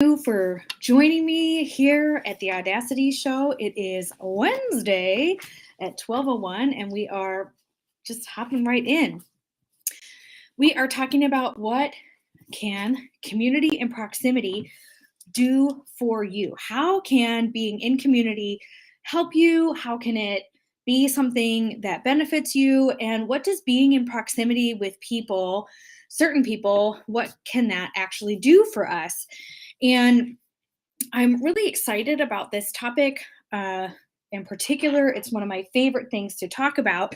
you for joining me here at the Audacity Show. It is Wednesday at 12:01 and we are just hopping right in. We are talking about what can community and proximity do for you? How can being in community help you? How can it be something that benefits you? And what does being in proximity with people, certain people, what can that actually do for us? And I'm really excited about this topic in particular. It's one of my favorite things to talk about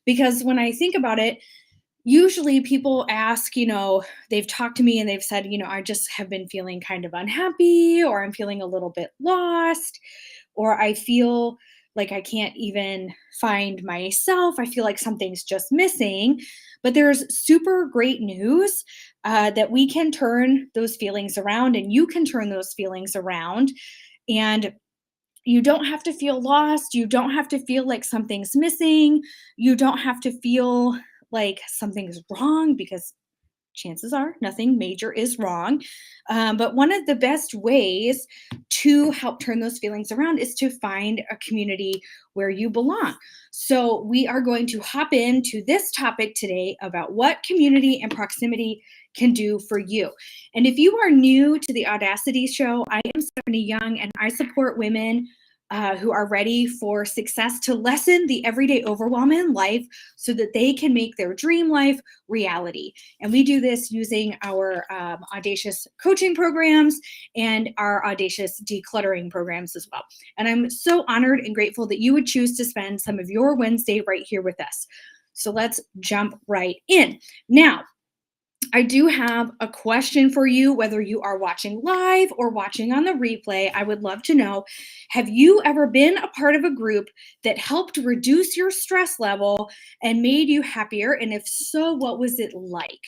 because when I think about it, usually people ask, they've talked to me and they've said, I just have been feeling kind of unhappy, or I'm feeling a little bit lost, or I feel like I can't even find myself. I feel like something's just missing. But there's super great news that we can turn those feelings around, and you can turn those feelings around. And you don't have to feel lost. You don't have to feel like something's missing. You don't have to feel like something's wrong, because chances are nothing major is wrong. But one of the best ways to help turn those feelings around is to find a community where you belong. So, we are going to hop into this topic today about what community and proximity can do for you. And if you are new to the Audacity Show, I am Stephanie Young, and I support women who are ready for success to lessen the everyday overwhelm in life so that they can make their dream life reality. And we do this using our Audacious coaching programs and our Audacious decluttering programs as well. And I'm so honored and grateful that you would choose to spend some of your Wednesday right here with us. So let's jump right in. Now, I do have a question for you, whether you are watching live or watching on the replay. I would love to know, have you ever been a part of a group that helped reduce your stress level and made you happier? And if so, what was it like?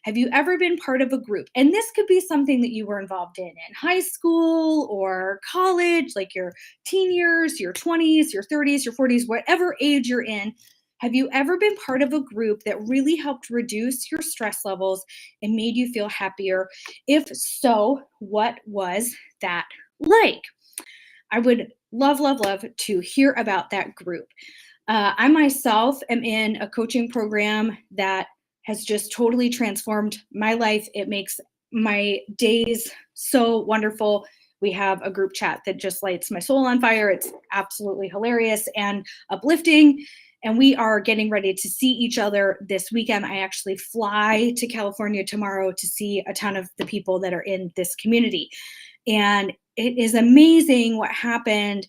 Have you ever been part of a group? And this could be something that you were involved in high school or college, like your teen years, your 20s, your 30s, your 40s, whatever age you're in. Have you ever been part of a group that really helped reduce your stress levels and made you feel happier? If so, what was that like? I would love, love, love to hear about that group. I myself am in a coaching program that has just totally transformed my life. It makes my days so wonderful. We have a group chat that just lights my soul on fire. It's absolutely hilarious and uplifting. And we are getting ready to see each other this weekend. I actually fly to California tomorrow to see a ton of the people that are in this community. And it is amazing what happened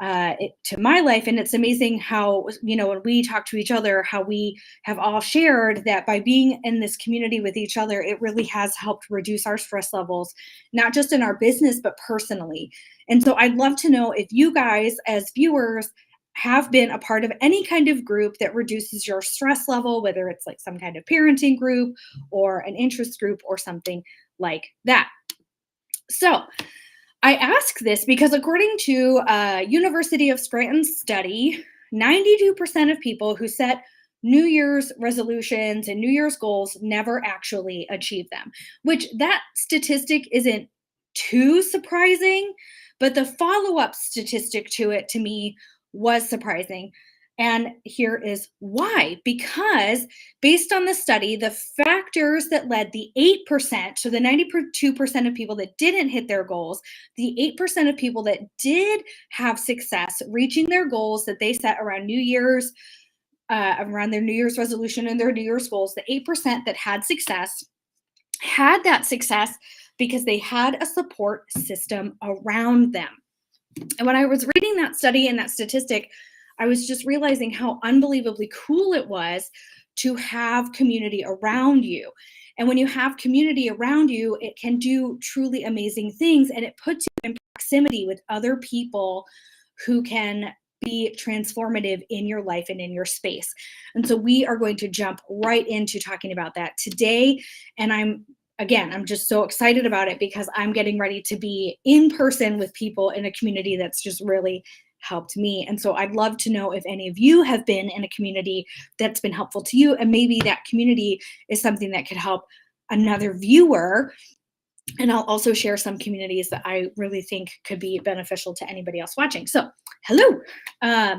to my life. And it's amazing how, when we talk to each other, how we have all shared that by being in this community with each other, it really has helped reduce our stress levels, not just in our business, but personally. And so I'd love to know if you guys, as viewers, have been a part of any kind of group that reduces your stress level, whether it's like some kind of parenting group or an interest group or something like that. So I ask this because according to a University of Scranton study, 92% of people who set New Year's resolutions and New Year's goals never actually achieve them, which that statistic isn't too surprising, but the follow-up statistic to it to me was surprising. And here is why. Because based on the study, the factors that led the 8%, so the 92% of people that didn't hit their goals, the 8% of people that did have success reaching their goals that they set around New Year's, around their New Year's resolution and their New Year's goals, the 8% that had that success because they had a support system around them. And when I was reading that study and that statistic, I was just realizing how unbelievably cool it was to have community around you. And when you have community around you, it can do truly amazing things, and it puts you in proximity with other people who can be transformative in your life and in your space. And so we are going to jump right into talking about that today. And I'm just so excited about it because I'm getting ready to be in person with people in a community that's just really helped me. And so I'd love to know if any of you have been in a community that's been helpful to you, and maybe that community is something that could help another viewer And I'll also share some communities that I really think could be beneficial to anybody else watching. So, hello. Uh,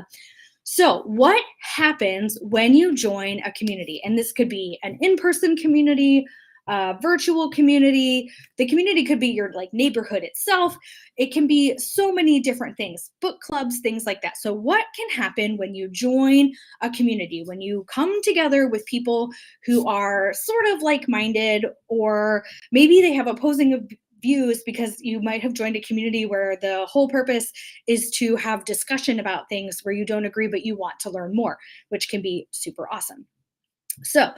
so, what happens when you join a community? And this could be an in-person community, a virtual community. The community could be your like neighborhood itself. It can be so many different things, book clubs, things like that. So, what can happen when you join a community? When you come together with people who are sort of like-minded, or maybe they have opposing views, because you might have joined a community where the whole purpose is to have discussion about things where you don't agree, but you want to learn more, which can be super awesome. So,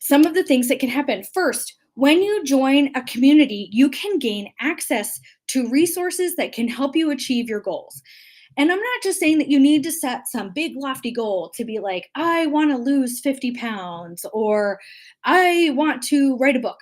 some of the things that can happen first, when you join a community, you can gain access to resources that can help you achieve your goals. And I'm not just saying that you need to set some big lofty goal to be like, I want to lose 50 pounds or I want to write a book.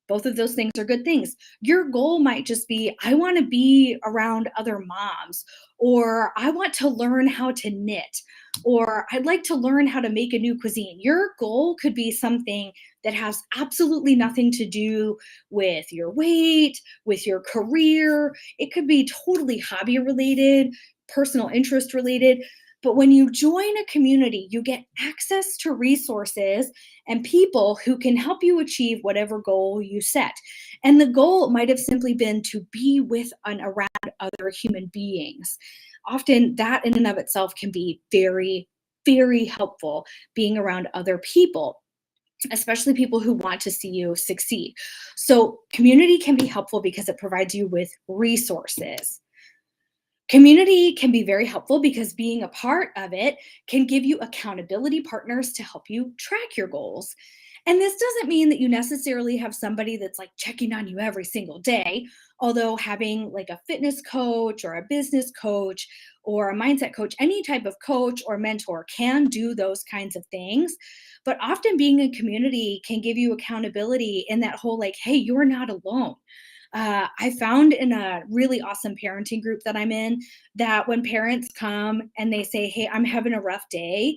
Both of those things are good things. Your goal might just be, I want to be around other moms, or I want to learn how to knit, or I'd like to learn how to make a new cuisine. Your goal could be something that has absolutely nothing to do with your weight, with your career. It could be totally hobby related, personal interest related. But when you join a community, you get access to resources and people who can help you achieve whatever goal you set. And the goal might have simply been to be with and around other human beings. Often, that in and of itself can be very, very helpful, being around other people, especially people who want to see you succeed. So, community can be helpful because it provides you with resources. Community can be very helpful because being a part of it can give you accountability partners to help you track your goals. And this doesn't mean that you necessarily have somebody that's like checking on you every single day, although having like a fitness coach or a business coach or a mindset coach, any type of coach or mentor can do those kinds of things. But often being in community can give you accountability in that whole like, hey, you're not alone. I found in a really awesome parenting group that I'm in that when parents come and they say, hey, I'm having a rough day,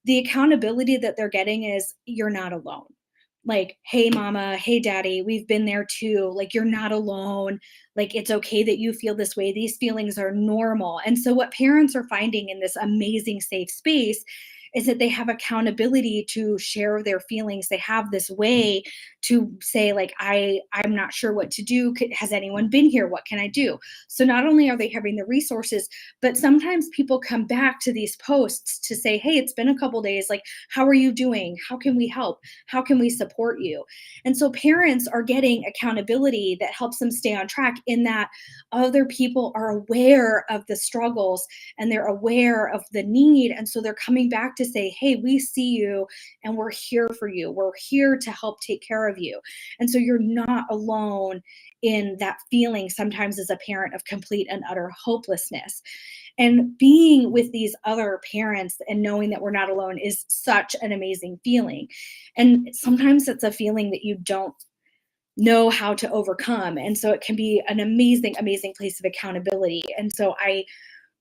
the accountability that they're getting is, you're not alone. Like, hey, mama, hey, daddy, we've been there too. Like, you're not alone. Like, it's okay that you feel this way. These feelings are normal. And so, what parents are finding in this amazing safe space is that they have accountability to share their feelings. They have this way to say, like, I'm not sure what to do. Has anyone been here? What can I do? So not only are they having the resources, but sometimes people come back to these posts to say, hey, it's been a couple days. Like, how are you doing? How can we help? How can we support you? And so parents are getting accountability that helps them stay on track, in that other people are aware of the struggles and they're aware of the need. And so they're coming back to say, hey, we see you and we're here for you. We're here to help take care of you. And so you're not alone in that feeling sometimes as a parent of complete and utter hopelessness. And being with these other parents and knowing that we're not alone is such an amazing feeling. And sometimes it's a feeling that you don't know how to overcome. And so it can be an amazing, amazing place of accountability. And so I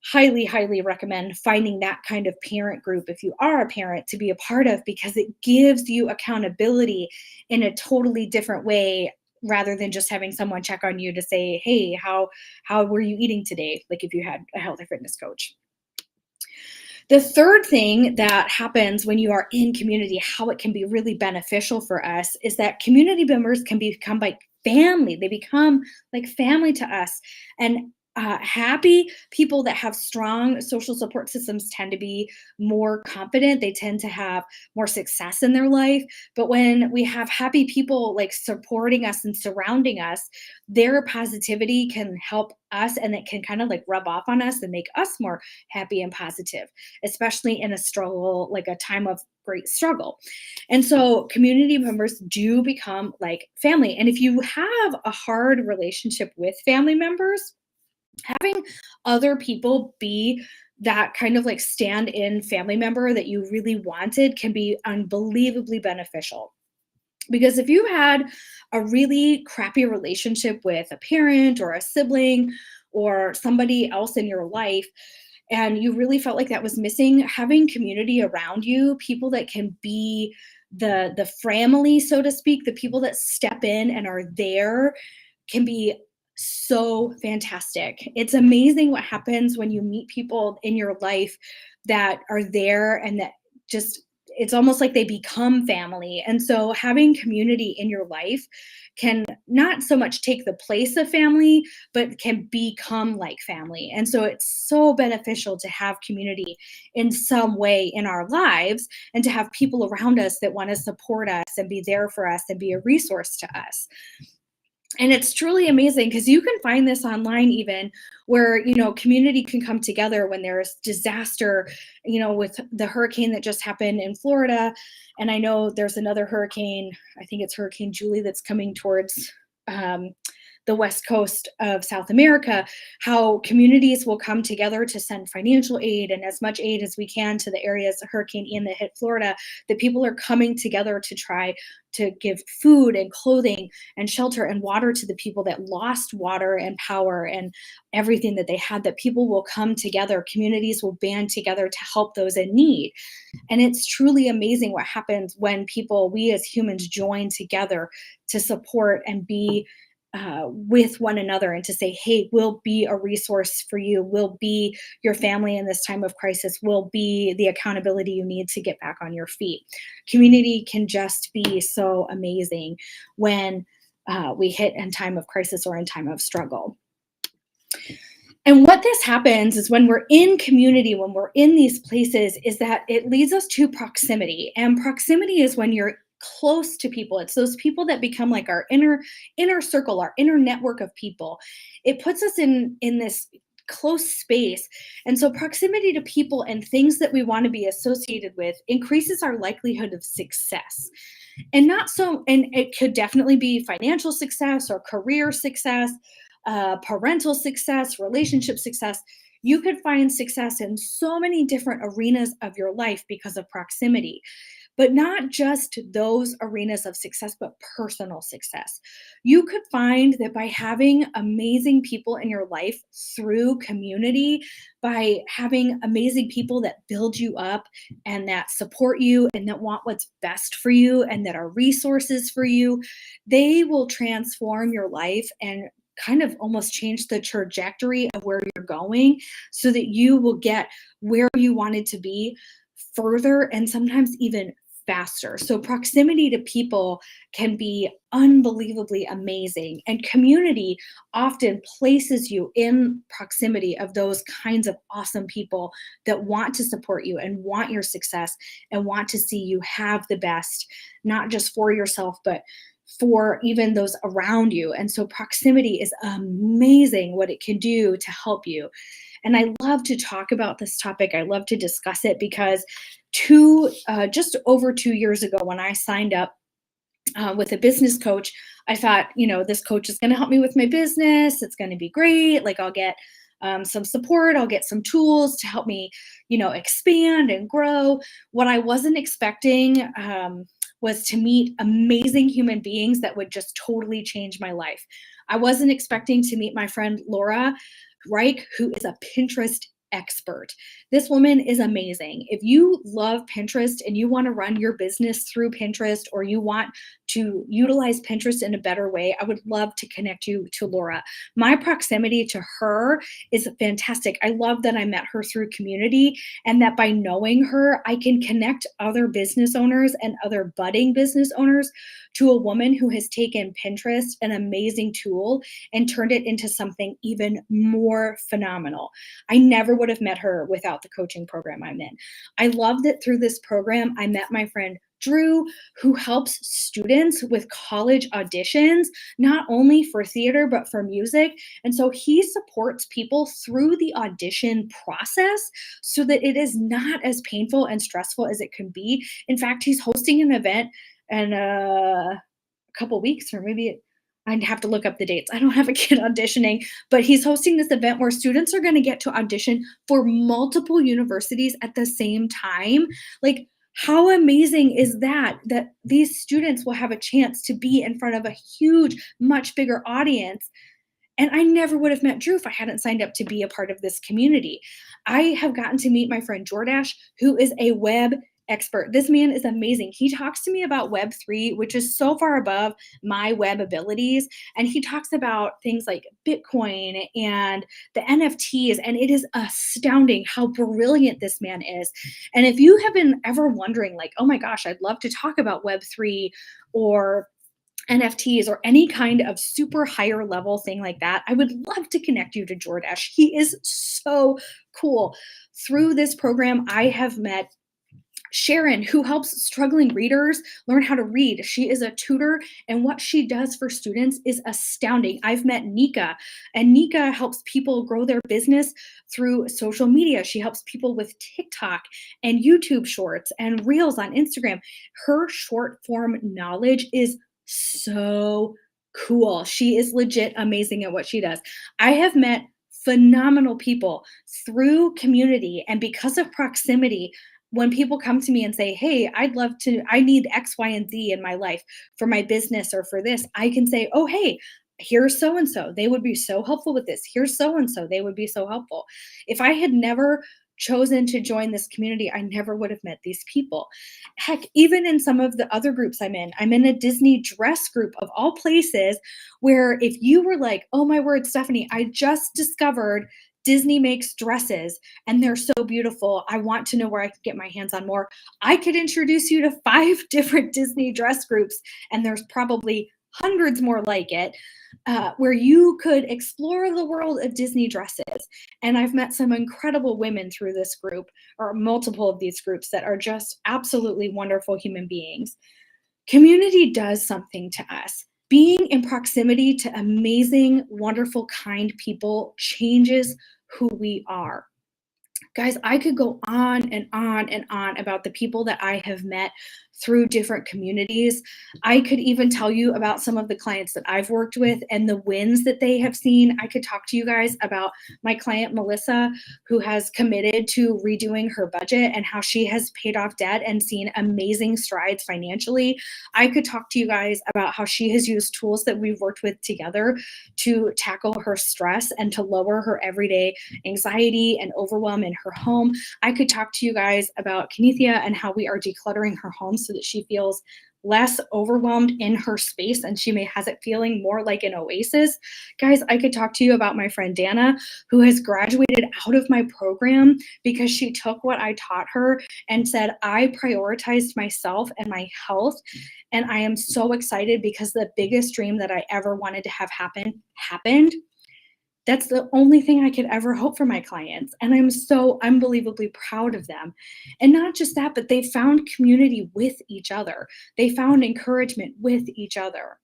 highly, highly recommend finding that kind of parent group if you are a parent to be a part of, because it gives you accountability in a totally different way, rather than just having someone check on you to say, hey, how were you eating today? Like if you had a health or fitness coach. The third thing that happens when you are in community, how it can be really beneficial for us, is that community members can become like family. They become like family to us. And happy people that have strong social support systems tend to be more confident. They tend to have more success in their life. But when we have happy people like supporting us and surrounding us, their positivity can help us, and it can kind of like rub off on us and make us more happy and positive, especially in a struggle, like a time of great struggle. And so community members do become like family. And if you have a hard relationship with family members, having other people be that kind of like stand in family member that you really wanted can be unbelievably beneficial. Because if you had a really crappy relationship with a parent or a sibling or somebody else in your life, and you really felt like that was missing, having community around you, people that can be the family, so to speak, the people that step in and are there can be so fantastic. It's amazing what happens when you meet people in your life that are there and that just it's almost like they become family. And so having community in your life can not so much take the place of family, but can become like family. And so it's so beneficial to have community in some way in our lives and to have people around us that want to support us and be there for us and be a resource to us. And it's truly amazing because you can find this online even where community can come together when there's disaster, with the hurricane that just happened in Florida. And I know there's another hurricane, I think it's Hurricane Julie, that's coming towards um, the west coast of South America. How communities will come together to send financial aid and as much aid as we can to the areas of Hurricane Ian that hit Florida, that people are coming together to try to give food and clothing and shelter and water to the people that lost water and power and everything that they had. That people will come together, communities will band together to help those in need. And it's truly amazing what happens when we as humans join together to support and be with one another and to say, hey, we'll be a resource for you. We'll be your family in this time of crisis. We'll be the accountability you need to get back on your feet. Community can just be so amazing when we hit in time of crisis or in time of struggle. And what this happens is when we're in community, when we're in these places, is that it leads us to proximity. And proximity is when you're close to people. It's those people that become like our inner circle, our inner network of people. It puts us in this close space. And so proximity to people and things that we want to be associated with increases our likelihood of success. And it could definitely be financial success or career success, parental success, relationship success. You could find success in so many different arenas of your life because of proximity. But not just those arenas of success, but personal success. You could find that by having amazing people in your life through community, by having amazing people that build you up and that support you and that want what's best for you and that are resources for you, they will transform your life and kind of almost change the trajectory of where you're going so that you will get where you wanted to be further and sometimes even faster. So proximity to people can be unbelievably amazing, and community often places you in proximity of those kinds of awesome people that want to support you and want your success and want to see you have the best, not just for yourself, but for even those around you. And so proximity is amazing what it can do to help you. And I love to talk about this topic. I love to discuss it because just over 2 years ago, when I signed up with a business coach, I thought, this coach is going to help me with my business. It's going to be great. Like I'll get some support. I'll get some tools to help me, expand and grow. What I wasn't expecting was to meet amazing human beings that would just totally change my life. I wasn't expecting to meet my friend Laura Reich, who is a Pinterest expert. This woman is amazing. If you love Pinterest and you want to run your business through Pinterest, or you want to utilize Pinterest in a better way, I would love to connect you to Laura. My proximity to her is fantastic. I love that I met her through community, and that by knowing her, I can connect other business owners and other budding business owners to a woman who has taken Pinterest, an amazing tool, and turned it into something even more phenomenal. I never would have met her without the coaching program I'm in. I love that through this program, I met my friend Drew, who helps students with college auditions, not only for theater, but for music. And so he supports people through the audition process so that it is not as painful and stressful as it can be. In fact, he's hosting an event in a couple weeks, or maybe I'd have to look up the dates. I don't have a kid auditioning, but he's hosting this event where students are going to get to audition for multiple universities at the same time. Like, how amazing is that? That these students will have a chance to be in front of a huge, much bigger audience. And I never would have met Drew if I hadn't signed up to be a part of this community. I have gotten to meet my friend Jordash, who is a web expert. This man is amazing. He talks to me about Web3, which is so far above my web abilities. And he talks about things like Bitcoin and the NFTs. And it is astounding how brilliant this man is. And if you have been ever wondering, like, oh my gosh, I'd love to talk about Web3 or NFTs or any kind of super higher level thing like that, I would love to connect you to Jordash. He is so cool. Through this program, I have met Sharon, who helps struggling readers learn how to read. She is a tutor, and what she does for students is astounding. I've met Nika, and Nika helps people grow their business through social media. She helps people with TikTok and YouTube shorts and reels on Instagram. Her short form knowledge is so cool. She is legit amazing at what she does. I have met phenomenal people through community, and because of proximity, when people come to me and say, hey, I need X, Y, and Z in my life for my business or for this, I can say, oh, hey, here's so and so. They would be so helpful with this. Here's so and so. They would be so helpful. If I had never chosen to join this community, I never would have met these people. Heck, even in some of the other groups I'm in a Disney dress group of all places, where if you were like, oh my word, Stephanie, I just discovered Disney makes dresses and they're so beautiful. I want to know where I could get my hands on more. I could introduce you to 5 different Disney dress groups, and there's probably hundreds more like it, where you could explore the world of Disney dresses. And I've met some incredible women through this group, or multiple of these groups, that are just absolutely wonderful human beings. Community does something to us. Being in proximity to amazing, wonderful, kind people changes who we are. Guys, I could go on and on and on about the people that I have met through different communities. I could even tell you about some of the clients that I've worked with and the wins that they have seen. I could talk to you guys about my client, Melissa, who has committed to redoing her budget and how she has paid off debt and seen amazing strides financially. I could talk to you guys about how she has used tools that we've worked with together to tackle her stress and to lower her everyday anxiety and overwhelm in her home. I could talk to you guys about Kenethia and how we are decluttering her home so that she feels less overwhelmed in her space and she has it feeling more like an oasis. Guys, I could talk to you about my friend Dana, who has graduated out of my program because she took what I taught her and said, I prioritized myself and my health. And I am so excited because the biggest dream that I ever wanted to have happen happened. That's the only thing I could ever hope for my clients. And I'm so unbelievably proud of them. And not just that, but they found community with each other. They found encouragement with each other.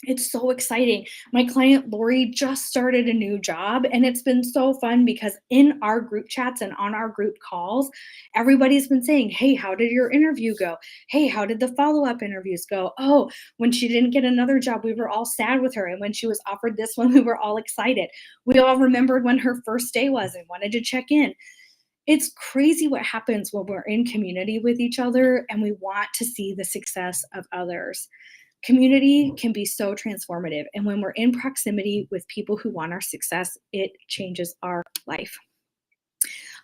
It's so exciting. My client Lori just started a new job, and it's been so fun because in our group chats and on our group calls, everybody's been saying, hey, how did your interview go? Hey, how did the follow-up interviews go? Oh, when she didn't get another job, we were all sad with her. And when she was offered this one, we were all excited. We all remembered when her first day was and wanted to check in. It's crazy what happens when we're in community with each other and we want to see the success of others. Community can be so transformative. And when we're in proximity with people who want our success, it changes our life.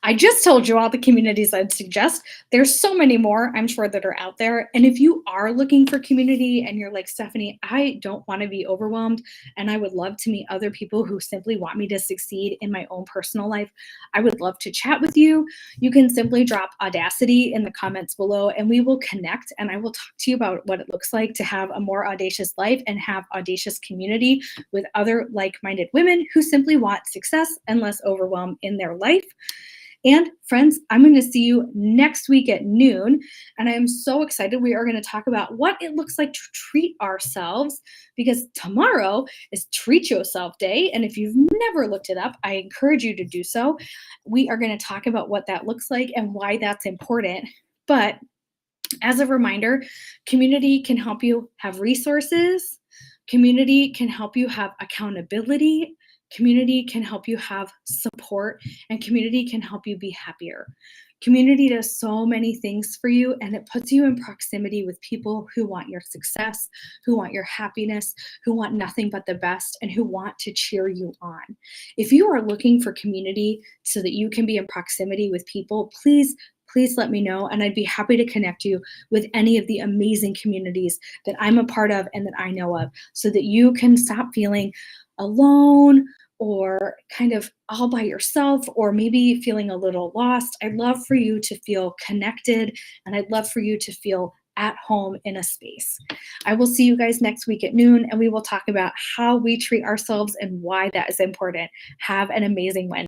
I just told you all the communities I'd suggest. There's so many more, I'm sure, that are out there. And if you are looking for community and you're like, Stephanie, I don't want to be overwhelmed and I would love to meet other people who simply want me to succeed in my own personal life, I would love to chat with you. You can simply drop Audacity in the comments below and we will connect, and I will talk to you about what it looks like to have a more audacious life and have audacious community with other like-minded women who simply want success and less overwhelm in their life. And friends, I'm going to see you next week at noon. And I'm so excited. We are going to talk about what it looks like to treat ourselves, because tomorrow is Treat Yourself Day. And if you've never looked it up, I encourage you to do so. We are going to talk about what that looks like and why that's important. But as a reminder, community can help you have resources. Community can help you have accountability. Community can help you have support, and community can help you be happier. Community does so many things for you, and it puts you in proximity with people who want your success, who want your happiness, who want nothing but the best, and who want to cheer you on. If you are looking for community so that you can be in proximity with people, please please let me know. And I'd be happy to connect you with any of the amazing communities that I'm a part of and that I know of, so that you can stop feeling alone or kind of all by yourself, or maybe feeling a little lost. I'd love for you to feel connected, and I'd love for you to feel at home in a space. I will see you guys next week at noon, and we will talk about how we treat ourselves and why that is important. Have an amazing Wednesday.